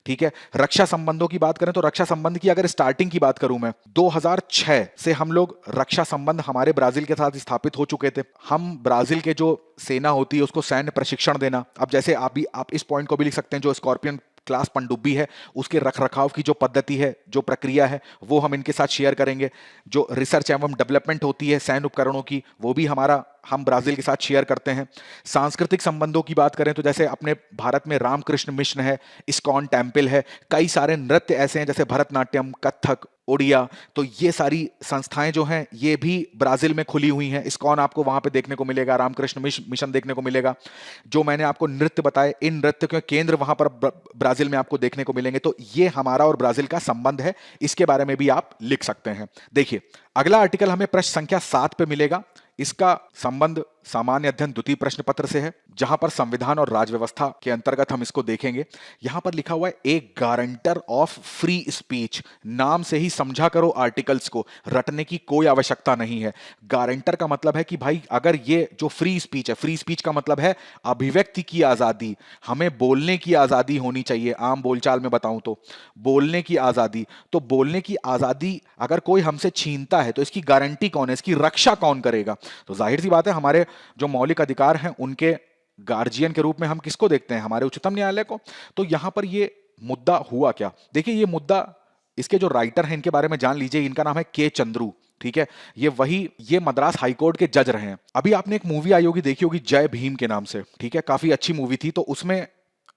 ठीक है। रक्षा संबंधों की बात करें तो रक्षा संबंध की अगर स्टार्टिंग की बात करूं मैं, 2006 से हम लोग रक्षा संबंध हमारे ब्राजील के साथ स्थापित हो चुके थे। हम ब्राजील के जो सेना होती है उसको सैन्य प्रशिक्षण देना। अब जैसे आप इस पॉइंट को भी लिख सकते हैं, जो स्कॉर्पियन क्लास पनडुब्बी है उसके रखरखाव की जो पद्धति है, जो प्रक्रिया है, वो हम इनके साथ शेयर करेंगे। जो रिसर्च एवं डेवलपमेंट होती है सैन्य उपकरणों की, वो भी हम ब्राजील के साथ शेयर करते हैं। सांस्कृतिक संबंधों की बात करें तो जैसे अपने भारत में रामकृष्ण मिशन है, इस्कॉन टेम्पल है, कई सारे नृत्य ऐसे हैं जैसे भरतनाट्यम, कथक, ओडिया, तो ये सारी संस्थाएं जो हैं ये भी ब्राजील में खुली हुई हैं। इस्कॉन आपको वहां पे देखने को मिलेगा, रामकृष्ण मिशन देखने को मिलेगा। जो मैंने आपको नृत्य बताए, इन नृत्य के केंद्र वहां पर ब्राजील में आपको देखने को मिलेंगे। तो ये हमारा और ब्राजील का संबंध है, इसके बारे में भी आप लिख सकते हैं। देखिए, अगला आर्टिकल हमें प्रश्न संख्या 7 पे मिलेगा। इसका संबंध सामान्य अध्ययन द्वितीय प्रश्न पत्र से है, जहां पर संविधान और राज व्यवस्था के अंतर्गत हम इसको देखेंगे। यहां पर लिखा हुआ है एक गारंटर ऑफ फ्री स्पीच। नाम से ही समझा करो आर्टिकल्स को, रटने की कोई आवश्यकता नहीं है। गारंटर का मतलब है कि भाई अगर ये जो फ्री स्पीच है, फ्री स्पीच का मतलब है अभिव्यक्ति की आजादी, हमें बोलने की आजादी होनी चाहिए। आम बोलचाल में बताऊं तो बोलने की आजादी, तो बोलने की आजादी अगर कोई हमसे छीनता है तो इसकी गारंटी कौन है, इसकी रक्षा कौन करेगा? तो जाहिर सी बात है, हमारे जो मौलिक अधिकार हैं उनके गार्जियन के रूप में हम किसको देखते हैं, हमारे उच्चतम न्यायालय को। तो यहां पर ये मुद्दा हुआ क्या, देखिए ये मुद्दा, इसके जो राइटर हैं इनके बारे में जान लीजिए। इनका नाम है के चंद्रू, ठीक है। ये मद्रास हाईकोर्ट के जज रहे हैं। अभी आपने एक मूवी आई होगी, देखी होगी, जय भीम के नाम से, ठीक है, काफी अच्छी मूवी थी। तो उसमें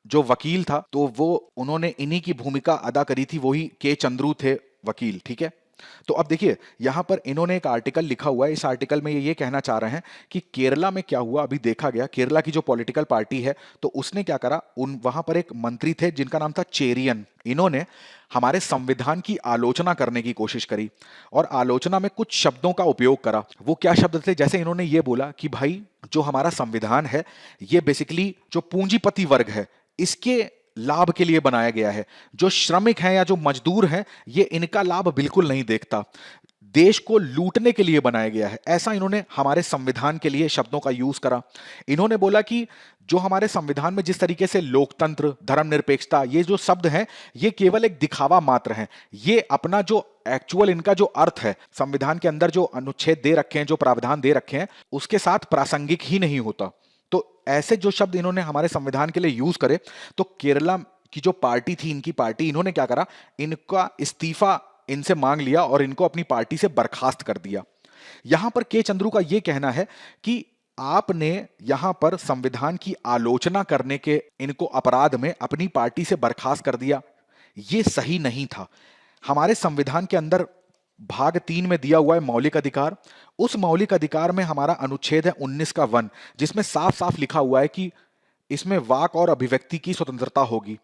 जो वकील था तो वो उन्होंने इन्हीं की भूमिका अदा करी थी, वही के चंद्रू थे वकील, ठीक है। तो अब देखिए यहां पर इन्होंने एक आर्टिकल लिखा हुआ है। इस आर्टिकल में ये कहना चाह रहे हैं कि केरला में क्या हुआ, अभी देखा गया केरला की जो पॉलिटिकल पार्टी है तो उसने क्या करा, वहां पर एक मंत्री थे जिनका नाम था चेरियन। इन्होंने हमारे संविधान की आलोचना करने की कोशिश करी और आलोचना में कुछ शब्दों का उपयोग करा। वो क्या शब्द थे, जैसे इन्होंने ये बोला कि भाई जो हमारा संविधान है ये बेसिकली जो पूंजीपति वर्ग है इसके लाभ के लिए बनाया गया है। जो श्रमिक हैं या जो मजदूर हैं ये इनका लाभ बिल्कुल नहीं देखता, देश को लूटने के लिए बनाया गया है। ऐसा इन्होंने हमारे संविधान के लिए शब्दों का यूज करा। इन्होंने बोला कि जो हमारे संविधान में जिस तरीके से लोकतंत्र, धर्मनिरपेक्षता, ये जो शब्द हैं ये केवल एक दिखावा मात्र हैं। ये अपना जो एक्चुअल इनका जो अर्थ है, संविधान के अंदर जो अनुच्छेद दे रखे हैं, जो प्रावधान दे रखे हैं, उसके साथ प्रासंगिक ही नहीं होता। तो ऐसे जो शब्द इन्होंने हमारे संविधान के लिए यूज करे, तो केरला की जो पार्टी थी, इनकी पार्टी, इन्होंने क्या करा, इनका इस्तीफा इनसे मांग लिया और इनको अपनी पार्टी से बर्खास्त कर दिया। यहां पर के चंद्रू का यह कहना है कि आपने यहां पर संविधान की आलोचना करने के इनको अपराध में अपनी पार्टी से बर्खास्त कर दिया। यह सही नहीं था। हमारे संविधान के अंदर भाग 3 में दिया हुआ है मौलिक अधिकार। उस मौलिक अधिकार में हमारा अनुच्छेद है 19 का 1, जिसमें साफ साफ लिखा हुआ है कि इसमें वाक और अभिव्यक्ति की स्वतंत्रता होगी।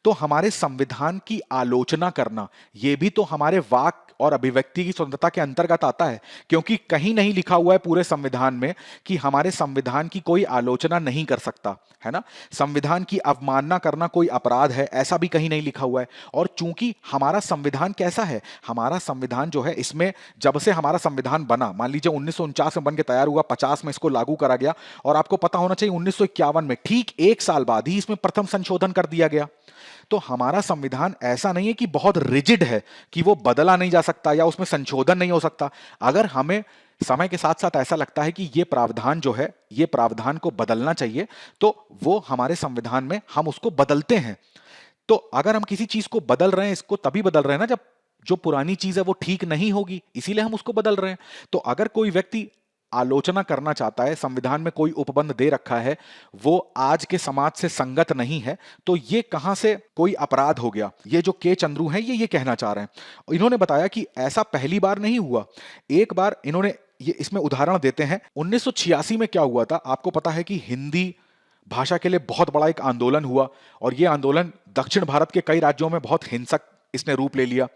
तो हमारे संविधान की आलोचना करना यह भी तो हमारे वाक और अभिव्यक्ति की स्वतंत्रता के अंतर्गत आता है, क्योंकि कहीं नहीं लिखा हुआ है पूरे संविधान में कि हमारे संविधान की कोई आलोचना नहीं कर सकता, है ना। संविधान की अवमानना करना कोई अपराध है, ऐसा भी कहीं नहीं लिखा हुआ है। और चूंकि हमारा संविधान कैसा है, हमारा संविधान जो है, इसमें जब से हमारा संविधान बना, मान लीजिए 1949 में बन के तैयार हुआ, 50 में इसको लागू करा गया, और आपको पता होना चाहिए 1951 में ठीक 1 साल बाद ही इसमें प्रथम संशोधन कर दिया गया। तो हमारा संविधान ऐसा नहीं है कि बहुत रिजिड है कि वो बदला नहीं जा सकता या उसमें संशोधन नहीं हो सकता। अगर हमें समय के साथ साथ ऐसा लगता है कि ये प्रावधान जो है, ये प्रावधान को बदलना चाहिए, तो वो हमारे संविधान में हम उसको बदलते हैं। तो अगर हम किसी चीज को बदल रहे हैं, इसको तभी बदल रहे हैं ना जब जो पुरानी चीज है वो ठीक नहीं होगी, इसीलिए हम उसको बदल रहे हैं। तो अगर कोई व्यक्ति आलोचना करना चाहता है, संविधान में कोई उपबंध दे रखा है, वो आज के समाज से संगत नहीं है, तो ये कहां से कोई अपराध हो गया। ये जो के चंद्रू हैं, ये कहना चाह रहे हैं। इन्होंने बताया कि ऐसा पहली बार नहीं हुआ। एक बार इन्होंने ये इसमें उदाहरण देते हैं। 1986 में क्या हुआ था, आपको पता है कि हिंदी भाषा के लिए बहुत बड़ा एक आंदोलन हुआ, और यह आंदोलन दक्षिण भारत के कई राज्यों में बहुत हिंसक इसने रूप ले लिया।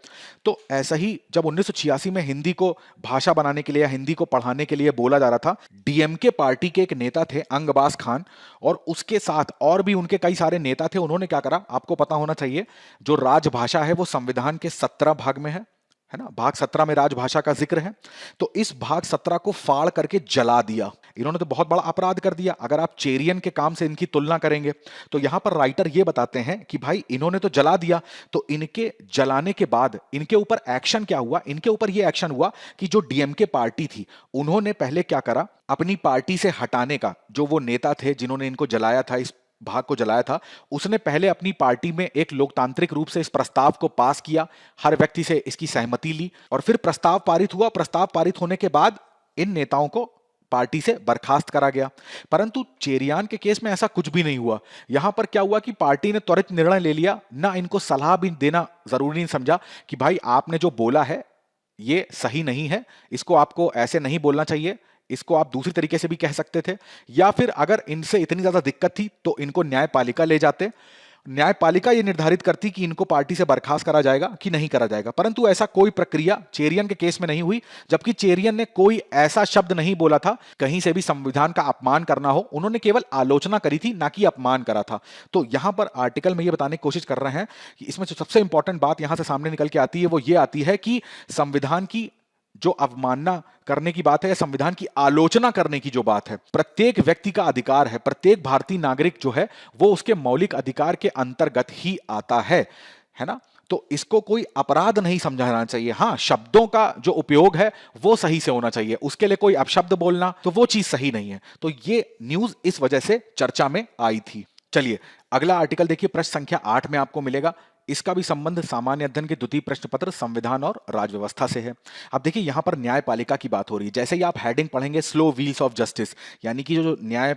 तो ऐसा ही जब 1986 में हिंदी को भाषा बनाने के लिए या हिंदी को पढ़ाने के लिए बोला जा रहा था, डीएमके पार्टी के एक नेता थे अंगबाज खान, और उसके साथ और भी उनके कई सारे नेता थे। उन्होंने क्या करा, आपको पता होना चाहिए, जो राजभाषा है वो संविधान के 17 भाग में है ना, भाग 17 में राजभाषा का जिक्र है। तो इस भाग 17 को फाड़ करके जला दिया। इन्होंने तो बहुत बड़ा अपराध कर दिया। अगर आप चेरियन के काम से इनकी तुलना करेंगे, तो यहां पर राइटर ये बताते हैं कि भाई इन्होंने तो जला दिया, तो इनके जलाने के बाद इनके ऊपर एक्शन क्या हुआ। इनके ऊपर ये एक्शन हुआ कि जो डीएमके पार्टी थी, उन्होंने पहले क्या करा, अपनी पार्टी से हटाने का, जो वो नेता थे जिन्होंने इनको जलाया था, इस भाग को जलाया था, उसने पहले अपनी पार्टी में एक लोकतांत्रिक रूप से इस प्रस्ताव को पास किया, हर व्यक्ति से इसकी सहमति ली, और फिर प्रस्ताव पारित हुआ। प्रस्ताव पारित होने के बाद इन नेताओं को पार्टी से बर्खास्त करा गया। परंतु चेरियान के केस में ऐसा कुछ भी नहीं हुआ। यहां पर क्या हुआ कि पार्टी ने त्वरित निर्णय ले लिया, ना इनको सलाह भी देना जरूरी नहीं समझा कि भाई आपने जो बोला है ये सही नहीं है, इसको आपको ऐसे नहीं बोलना चाहिए, इसको आप दूसरी तरीके से भी कह सकते थे। या फिर अगर इनसे इतनी ज्यादा दिक्कत थी तो इनको न्यायपालिका ले जाते, न्यायपालिका ये निर्धारित करती कि इनको पार्टी से बर्खास्त करा जाएगा कि नहीं करा जाएगा। परंतु ऐसा कोई प्रक्रिया चेरियन के केस में नहीं हुई, जबकि चेरियन ने कोई ऐसा शब्द नहीं बोला था कहीं से भी संविधान का अपमान करना हो। उन्होंने केवल आलोचना करी थी, ना कि अपमान करा था। तो यहां पर आर्टिकल में ये बताने की कोशिश कर रहे हैं कि इसमें जो सबसे इंपॉर्टेंट बात यहां से सामने निकल के आती है वो ये आती है कि संविधान की जो अवमानना करने की बात है या संविधान की आलोचना करने की जो बात है, प्रत्येक व्यक्ति का अधिकार है। प्रत्येक भारतीय नागरिक जो है वो उसके मौलिक अधिकार के अंतर्गत ही आता है ना। तो इसको कोई अपराध नहीं समझा जाना चाहिए। हाँ, शब्दों का जो उपयोग है वो सही से होना चाहिए, उसके लिए कोई अपशब्द बोलना तो वो चीज सही नहीं है। तो ये न्यूज इस वजह से चर्चा में आई थी। चलिए अगला आर्टिकल देखिए, प्रश्न संख्या 8 में आपको मिलेगा। इसका भी संबंध सामान्य अध्ययन के द्वितीय प्रश्न पत्र संविधान और राजव्यवस्था से है। अब देखिए यहां पर न्यायपालिका की बात हो रही है। जैसे ही आप हेडिंग पढ़ेंगे स्लो व्हील्स ऑफ जस्टिस, यानी कि जो न्याय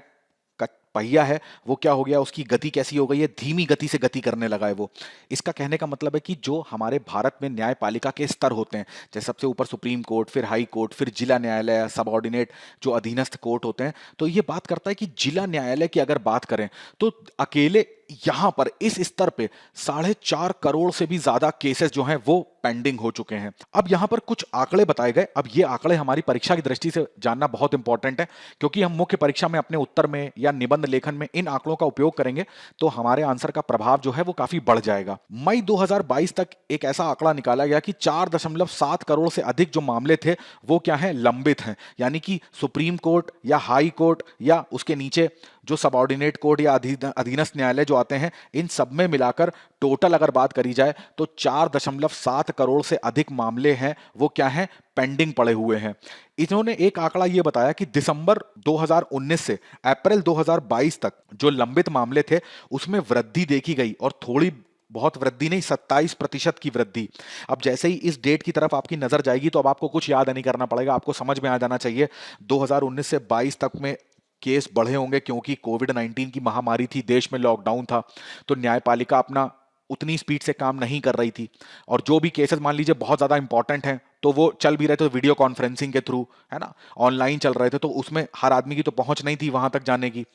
का पहिया है वो क्या हो गया, उसकी गति कैसी हो गई है, धीमी गति से गति करने लगा है वो। इसका कहने का मतलब है कि जो हमारे भारत में न्यायपालिका के स्तर होते हैं, जैसे सबसे ऊपर सुप्रीम कोर्ट, फिर हाई कोर्ट, फिर जिला न्यायालय, सबऑर्डिनेट जो अधीनस्थ कोर्ट होते हैं, तो ये बात करता है कि जिला न्यायालय की अगर बात करें तो अकेले यहां पर इस स्तर पे 4.5 करोड़ से भी ज्यादा केसेस जो हैं वो पेंडिंग हो चुके हैं। अब यहां पर कुछ आंकड़े बताए गए। अब ये आंकड़े हमारी परीक्षा की दृष्टि से जानना बहुत इंपॉर्टेंट है, क्योंकि हम मुख्य परीक्षा में अपने उत्तर में या निबंध लेखन में इन आंकड़ों का उपयोग करेंगे तो हमारे आंसर का प्रभाव जो है वो काफी बढ़ जाएगा। मई 2022 तक एक ऐसा आंकड़ा निकाला गया कि 4.7 करोड़ से अधिक जो मामले थे वो क्या है, लंबित हैं। यानी कि सुप्रीम कोर्ट या हाई कोर्ट या उसके नीचे जो सबऑर्डिनेट कोर्ट या अधीनस्थ न्यायालय जो आते हैं, इन सब में मिलाकर टोटल अगर बात करी जाए तो 4.7 करोड़ से अधिक मामले हैं, वो क्या हैं, पेंडिंग पड़े हुए हैं। इन्होंने एक आंकड़ा ये बताया कि दिसंबर 2019 से अप्रैल 2022 तक जो लंबित मामले थे उसमें वृद्धि देखी गई, और थोड़ी बहुत वृद्धि नहीं, 27% की वृद्धि। अब जैसे ही इस डेट की तरफ आपकी नजर जाएगी तो अब आपको कुछ याद नहीं करना पड़ेगा, आपको समझ में आ जाना चाहिए 2019 से 22 तक में केस बढ़े होंगे, क्योंकि कोविड-19 की महामारी थी, देश में लॉकडाउन था, तो न्यायपालिका अपना उतनी स्पीड से काम नहीं कर रही थी। और जो भी केसेस मान लीजिए बहुत ज्यादा इंपॉर्टेंट हैं तो वो चल भी रहे थे वीडियो कॉन्फ्रेंसिंग के थ्रू, है ना, ऑनलाइन चल रहे थे, तो उसमें हर आदमी की तो पहुंच नहीं थी वहां तक जाने की।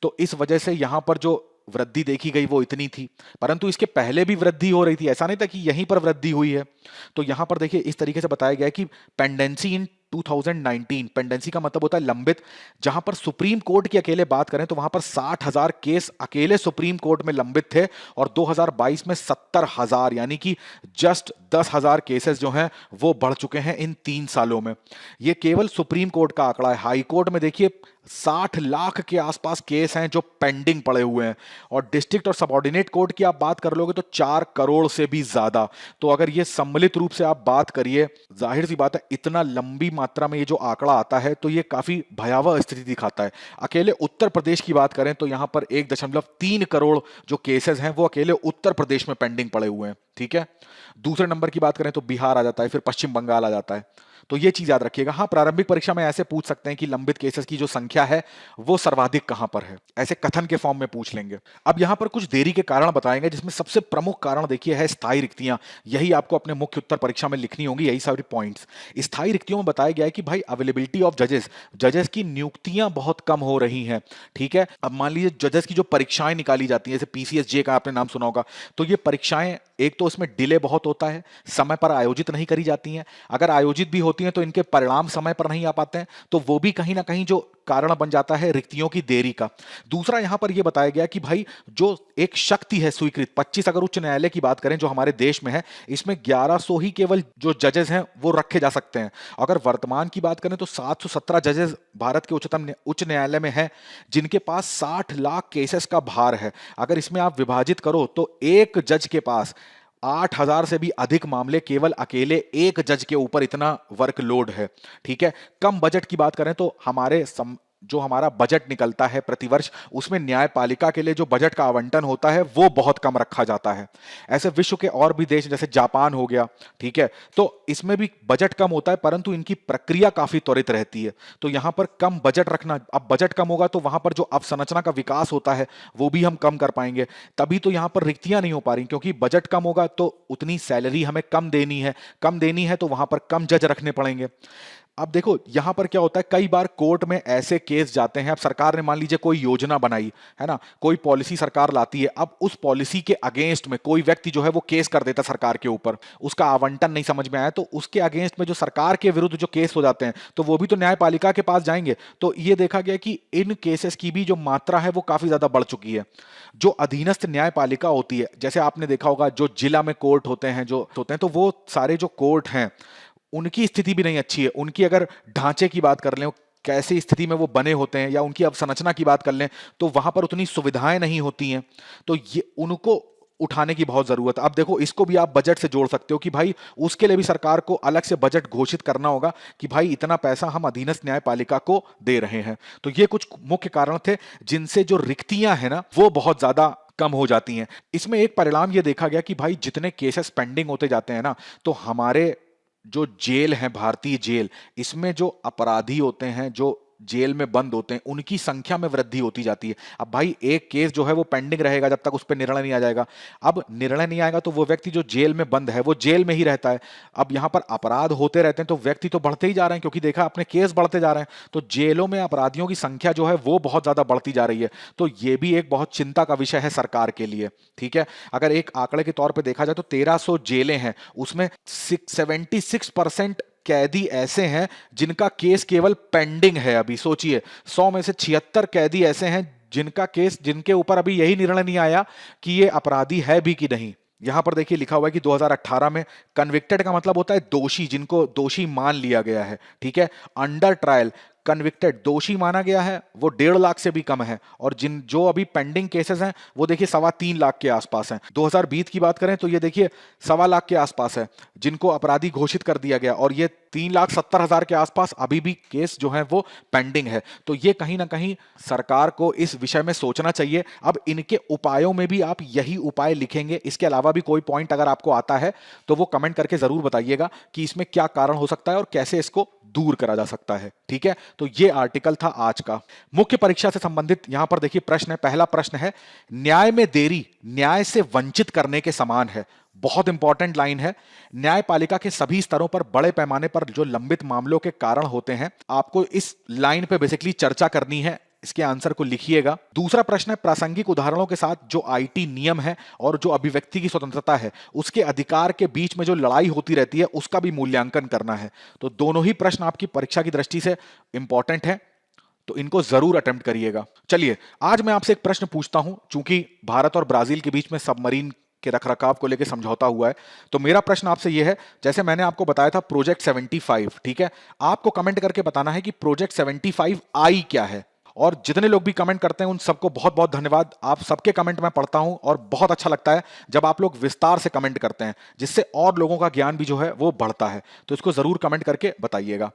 तो इस वजह से यहां पर जो वृद्धि देखी गई वो इतनी थी, परंतु इसके पहले भी वृद्धि हो रही थी, ऐसा नहीं था कि यहीं पर वृद्धि हुई है। तो यहां पर देखिए इस तरीके से बताया गया है कि पेंडेंसी इन 2019, पेंडेंसी का मतलब होता है लंबित, जहां पर सुप्रीम कोर्ट की अकेले बात करें तो वहां पर 60,000 केस अकेले सुप्रीम कोर्ट में लंबित थे, और 2022 में 70,000, यानी कि जस्ट 10,000 केसेस जो हैं वो बढ़ चुके हैं इन 3 सालों में। ये केवल सुप्रीम कोर्ट का आंकड़ा है। हाई कोर्ट में देखिए 60 लाख के आसपास केस हैं जो पेंडिंग पड़े हुए हैं, और डिस्ट्रिक्ट और सबऑर्डिनेट कोर्ट की आप बात कर लोगे तो 4 करोड़ से भी ज्यादा। तो अगर ये सम्मिलित रूप से आप बात करिए, जाहिर सी बात है इतना लंबी मात्रा में ये जो आंकड़ा आता है तो ये काफी भयावह स्थिति दिखाता है। अकेले उत्तर प्रदेश की बात करें तो यहां पर 1.3 करोड़ जो केसेस हैं वो अकेले उत्तर प्रदेश में पेंडिंग पड़े हुए हैं, ठीक है। दूसरे नंबर की बात करें तो बिहार आ जाता है, फिर पश्चिम बंगाल आ जाता है। तो ये चीज याद रखिएगा। हाँ, प्रारंभिक परीक्षा में ऐसे पूछ सकते हैं कि लंबित केसेस की जो संख्या है वो सर्वाधिक कहां पर है, ऐसे कथन के फॉर्म में पूछ लेंगे। अब यहां पर कुछ देरी के कारण बताएंगे, जिसमें सबसे प्रमुख कारण देखिए है स्थायी रिक्तियां। यही आपको अपने मुख्य उत्तर परीक्षा में लिखनी होंगी, यही सारी पॉइंट्स। स्थायी रिक्तियों में बताया गया है कि भाई अवेलेबिलिटी ऑफ जजेस, जजेस की नियुक्तियां बहुत कम हो रही हैं, ठीक है। अब मान लीजिए जजेस की जो परीक्षाएं निकाली जाती हैं, जैसे पीसीएसजे का आपने नाम सुना होगा, तो ये परीक्षाएं एक तो इसमें डिले बहुत होता है, समय पर आयोजित नहीं करी जाती हैं, अगर आयोजित भी होती हैं तो इनके परिणाम समय पर नहीं आ पाते हैं, तो वो भी कहीं ना कहीं जो कारण बन जाता है रिक्तियों की देरी का। दूसरा यहां पर यह बताया गया कि भाई जो एक शक्ति है स्वीकृत 25, अगर उच्च न्यायालय की बात करें जो हमारे देश में है, इसमें 1100 ही केवल जो जजेस हैं वो रखे जा सकते हैं। अगर वर्तमान की बात करें तो 717 जजेस भारत के उच्च न्यायालय में है, जिनके पास 60 लाख केसेस का भार है। अगर इसमें आप विभाजित करो तो एक जज के पास 8,000 से भी अधिक मामले केवल अकेले एक जज के ऊपर, इतना वर्कलोड है, ठीक है। कम बजट की बात करें तो जो हमारा बजट निकलता है प्रतिवर्ष, उसमें न्यायपालिका के लिए जो बजट का आवंटन होता है वो बहुत कम रखा जाता है। ऐसे विश्व के और भी देश जैसे जापान हो गया, ठीक है, तो इसमें भी बजट कम होता है, परंतु इनकी प्रक्रिया काफी त्वरित रहती है। तो यहां पर कम बजट रखना, अब बजट कम होगा तो वहां पर जो अवसंरचना का विकास होता है वो भी हम कम कर पाएंगे, तभी तो यहां पर रिक्तियां नहीं हो पा रही, क्योंकि बजट कम होगा तो उतनी सैलरी हमें कम देनी है तो वहां पर कम जज रखने पड़ेंगे। अब देखो यहां पर क्या होता है, कई बार कोर्ट में ऐसे केस जाते हैं, अब सरकार ने मान लीजिए कोई योजना बनाई है ना, कोई पॉलिसी सरकार लाती है, अब उस पॉलिसी के अगेंस्ट में कोई व्यक्ति जो है वो केस कर देता सरकार के ऊपर, उसका आवंटन नहीं समझ में आया, तो उसके अगेंस्ट में जो सरकार के विरुद्ध जो केस हो जाते हैं तो वो भी तो न्यायपालिका के पास जाएंगे। तो ये देखा गया कि इन केसेस की भी जो मात्रा है वो काफी ज्यादा बढ़ चुकी है। जो अधीनस्थ न्यायपालिका होती है, जैसे आपने देखा होगा जो जिला में कोर्ट होते हैं, जो होते हैं, तो वो सारे जो कोर्ट हैं उनकी स्थिति भी नहीं अच्छी है। उनकी अगर ढांचे की बात कर लें, कैसी स्थिति में वो बने होते हैं, या उनकी अवसंरचना की बात कर लें, तो वहां पर उतनी सुविधाएं नहीं होती हैं, तो ये उनको उठाने की बहुत जरूरत है। अब देखो इसको भी आप बजट से जोड़ सकते हो कि भाई उसके लिए भी सरकार को अलग से बजट घोषित करना होगा कि भाई इतना पैसा हम अधीनस्थ न्यायपालिका को दे रहे हैं। तो ये कुछ मुख्य कारण थे जिनसे जो रिक्तियां हैं ना वो बहुत ज्यादा कम हो जाती हैं। इसमें एक परिणाम ये देखा गया कि भाई जितने केसेस पेंडिंग होते जाते हैं ना, तो हमारे जो जेल है, भारतीय जेल, इसमें जो अपराधी होते हैं, जो जेल में बंद होते हैं, उनकी संख्या में वृद्धि होती जाती है। अब भाई एक केस जो है वो पेंडिंग रहेगा जब तक उस पर निर्णय नहीं आ जाएगा। अब निर्णय नहीं आएगा तो वो व्यक्ति जो जेल में बंद है वो जेल में ही रहता है। अब यहां पर अपराध होते रहते हैं तो व्यक्ति तो बढ़ते ही जा रहे हैं, क्योंकि देखा अपने केस बढ़ते जा रहे हैं, तो जेलों में अपराधियों की संख्या जो है वो बहुत ज्यादा बढ़ती जा रही है। तो ये भी एक बहुत चिंता का विषय है सरकार के लिए, ठीक है। अगर एक आंकड़े के तौर पर देखा जाए तो 1300 जेलें हैं, उसमें 76% कैदी ऐसे हैं जिनका केस केवल पेंडिंग है। अभी सोचिए 100 में से 76 कैदी ऐसे हैं जिनका केस, जिनके ऊपर अभी यही निर्णय नहीं आया कि ये अपराधी है भी कि नहीं। यहां पर देखिए लिखा हुआ है कि 2018 में कन्विक्टेड का मतलब होता है दोषी, जिनको दोषी मान लिया गया है, ठीक है। अंडर ट्रायल कन्विक्टेड दोषी माना गया है वो 1.5 लाख से भी कम है, और जिन जो अभी पेंडिंग केसेस हैं वो देखिए 3.25 लाख के आसपास हैं। 2020 की बात करें तो ये देखिए 1.25 लाख के आसपास है जिनको अपराधी घोषित कर दिया गया, और ये 3,70,000 के आसपास अभी भी केस जो है वो पेंडिंग है। तो ये कहीं ना कहीं सरकार को इस विषय में सोचना चाहिए। अब इनके उपायों में भी आप यही उपाय लिखेंगे, इसके अलावा भी कोई पॉइंट अगर आपको आता है तो वो कमेंट करके जरूर बताइएगा कि इसमें क्या कारण हो सकता है और कैसे इसको दूर करा जा सकता है। ठीक है, तो ये आर्टिकल था आज का। मुख्य परीक्षा से संबंधित यहां पर देखिए प्रश्न है। पहला प्रश्न है, न्याय में देरी न्याय से वंचित करने के समान है। बहुत इंपॉर्टेंट लाइन है। न्यायपालिका के सभी स्तरों पर बड़े पैमाने पर जो लंबित मामलों के कारण होते हैं, आपको इस लाइन पे बेसिकली चर्चा करनी है। इसके आंसर को लिखिएगा। दूसरा प्रश्न है, प्रासंगिक उदाहरणों के साथ जो आईटी नियम है और जो अभिव्यक्ति की स्वतंत्रता है उसके अधिकार के बीच में जो लड़ाई होती रहती है उसका भी मूल्यांकन करना है। तो दोनों ही प्रश्न आपकी परीक्षा की दृष्टि से इंपॉर्टेंट है, तो इनको जरूर अटेम्प्ट करिएगा। चलिए, आज मैं आपसे एक प्रश्न पूछता हूं। चूंकि भारत और ब्राजील के बीच में सबमरीन के रखरखाव को लेकर समझौता हुआ है, तो मेरा प्रश्न आपसे यह है, जैसे मैंने आपको बताया था प्रोजेक्ट 75, ठीक है, आपको कमेंट करके बताना है कि प्रोजेक्ट 75 आई क्या है। और जितने लोग भी कमेंट करते हैं उन सबको बहुत बहुत धन्यवाद। आप सबके कमेंट मैं पढ़ता हूं और बहुत अच्छा लगता है जब आप लोग विस्तार से कमेंट करते हैं, जिससे और लोगों का ज्ञान भी जो है वो बढ़ता है। तो इसको जरूर कमेंट करके बताइएगा।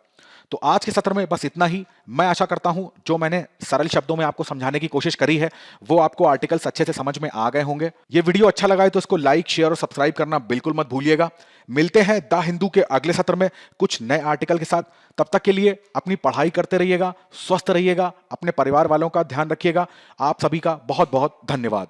तो आज के सत्र में बस इतना ही। मैं आशा करता हूं जो मैंने सरल शब्दों में आपको समझाने की कोशिश करी है वो आपको आर्टिकल्स अच्छे से समझ में आ गए होंगे। ये वीडियो अच्छा लगा है तो इसको लाइक, शेयर और सब्सक्राइब करना बिल्कुल मत भूलिएगा। मिलते हैं द हिंदू के अगले सत्र में कुछ नए आर्टिकल के साथ। तब तक के लिए अपनी पढ़ाई करते रहिएगा, स्वस्थ रहिएगा, अपने परिवार वालों का ध्यान रखिएगा। आप सभी का बहुत बहुत धन्यवाद।